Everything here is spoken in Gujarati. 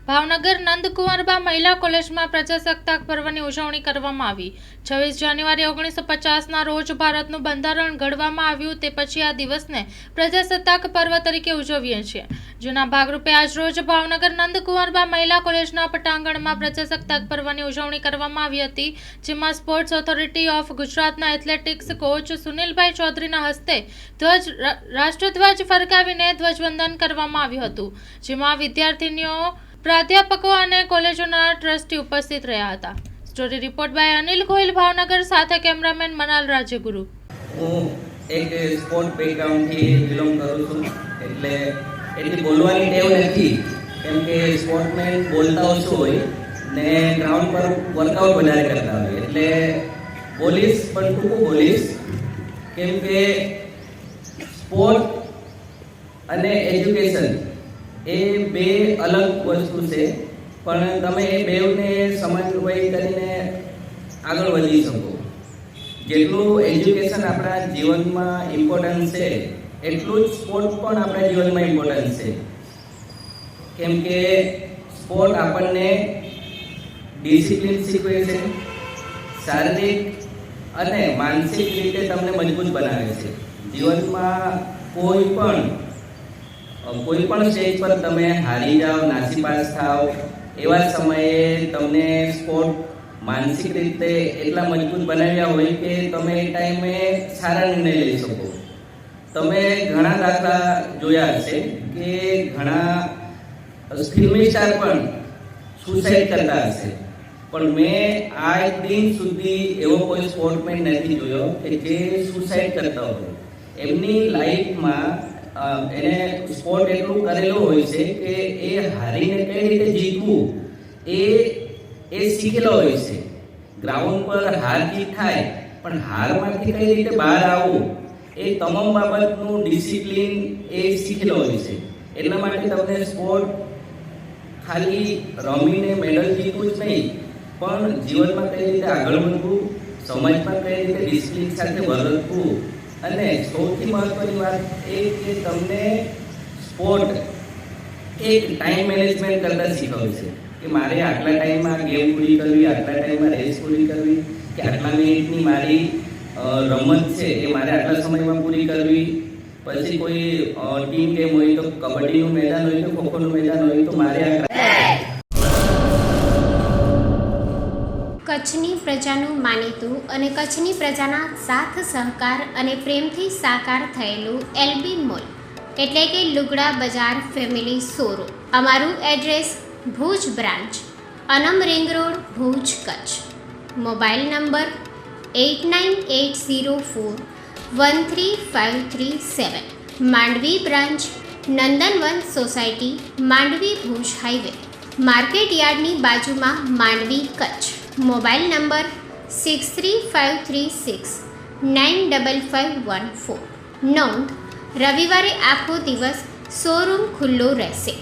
ભાવનગર નંદકુંવરબા મહિલા કોલેજમાં પ્રજાસત્તાક પર્વની ઉજવણી કરવામાં આવી। 26 જાન્યુઆરી 1950ના રોજ ભારતનું બંધારણ ઘડવામાં આવ્યું તે પછી આ દિવસને પ્રજાસત્તાક પર્વ તરીકે ઉજવીએ છીએ, જેના ભાગરૂપે આજરોજ ભાવનગર નંદકુંવરબા મહિલા કોલેજના પટાંગણમાં પ્રજાસત્તાક પર્વની ઉજવણી કરવામાં આવી હતી, જેમાં સ્પોર્ટ્સ ઓથોરિટી ઓફ ગુજરાતના એથ્લેટિક્સ કોચ સુનિલભાઈ ચૌધરીના હસ્તે રાષ્ટ્રધ્વજ ફરકાવીને ધ્વજવંદન કરવામાં આવ્યું હતું, જેમાં વિદ્યાર્થીનીઓ, પ્રાધ્યાપકો અને કોલેજોના ટ્રસ્ટી ઉપસ્થિત રહ્યા હતા। Story report by Anil Gohil, Bhavnagar, સાથે કેમેરામેન મનાલ રાજ્યગુરુ। હું એક સ્પોર્ટ બેકગ્રાઉન્ડથી બિલોંગ કરું છું, એટલે એટલી બોલવાની ટેવ નથી, કેમ કે સ્પોર્ટમેન બોલતા ઓછું હોય ને ગ્રાઉન્ડ પર વર્કઆઉટ વધારે કરતા હોય, એટલે બોલીશ પણ ટૂંકું બોલીશ, કેમ કે સ્પોર્ટ અને એજ્યુકેશન એ બે અલગ વસ્તુ છે, પણ તમે એ બેવને સમન્વય કરીને આગળ વધી શકો। જેટલું એજ્યુકેશન આપણા જીવનમાં ઇમ્પોર્ટન્ટ છે, એટલું જ સ્પોર્ટ પણ આપણા જીવનમાં ઇમ્પોર્ટન્ટ છે, કેમ કે સ્પોર્ટ આપણને ડિસિપ્લિન શીખવે છે, શારીરિક અને માનસિક રીતે તમને મજબૂત બનાવે છે। જીવનમાં કોઈ પણ સ્ટેજ પર તમે હારી જાઓ, નાસીપાસ થાવ, એવા સમયે તમને સ્પોર્ટ માનસિક રીતે એટલા મજબૂત બનાવ્યા હોય કે તમે એ ટાઈમે સારા નિર્ણય લઈ શકો। તમે ઘણા દાખલા જોયા હશે કે ઘણા ફિલ્મી સ્ટાર પણ સુસાઇડ કરતા હશે, પણ મેં આજ દિન સુધી એવો કોઈ સ્પોર્ટમેન નથી જોયો કે જે સુસાઇડ કરતા હોય। એમની લાઈફમાં એને સ્પોર્ટ એટલું કરેલું હોય છે કે એ હારીને કઈ રીતે જીતવું એ શીખેલો હોય છે। ગ્રાઉન્ડ પર હાર જીત થાય, પણ હારમાંથી કઈ રીતે બહાર આવવું એ તમામ બાબતનું ડિસિપ્લિન એ શીખેલો હોય છે। એટલા માટે તમને સ્પોર્ટ ખાલી રમીને મેડલ જીતવું જ નહીં, પણ જીવનમાં કઈ રીતે આગળ વધવું, સમાજમાં કઈ રીતે ડિસિપ્લિન સાથે વર્તવું, અને સૌથી મહત્વની વાત એ કે તમને સ્પોર્ટ એક ટાઈમ મેનેજમેન્ટ કરતા શીખવે છે કે મારે આટલા ટાઈમમાં ગેમ પૂરી કરવી, આટલા ટાઈમમાં રેસ પૂરી કરવી, કે આટલા મિનિટની મારી રમત છે એ મારે આટલા સમયમાં પૂરી કરવી। પછી કોઈ ટીમ ગેમ હોય તો કબડ્ડીનું મેદાન હોય તો ખોખોનું મેદાન હોય તો મારે કચ્છની પ્રજાનું માનીતું અને કચ્છની પ્રજાના સાથ સહકાર અને પ્રેમથી સાકાર થયેલું એલબી મોલ એટલે કે લુગડા બજાર ફેમિલી શોરૂમ। અમારું address Bhuj branch, Anam ring road, Bhuj, Kutch. Mobile number 8980413537। Mandvi branch, Nandanvan society, Mandvi, Bhuj highway, market યાર્ડની બાજુમાં, માંડવી, કચ્છ। Mobile number 6353695514। નોંધ: રવિવારે આખો દિવસ શોરૂમ ખુલ્લો રહેશે।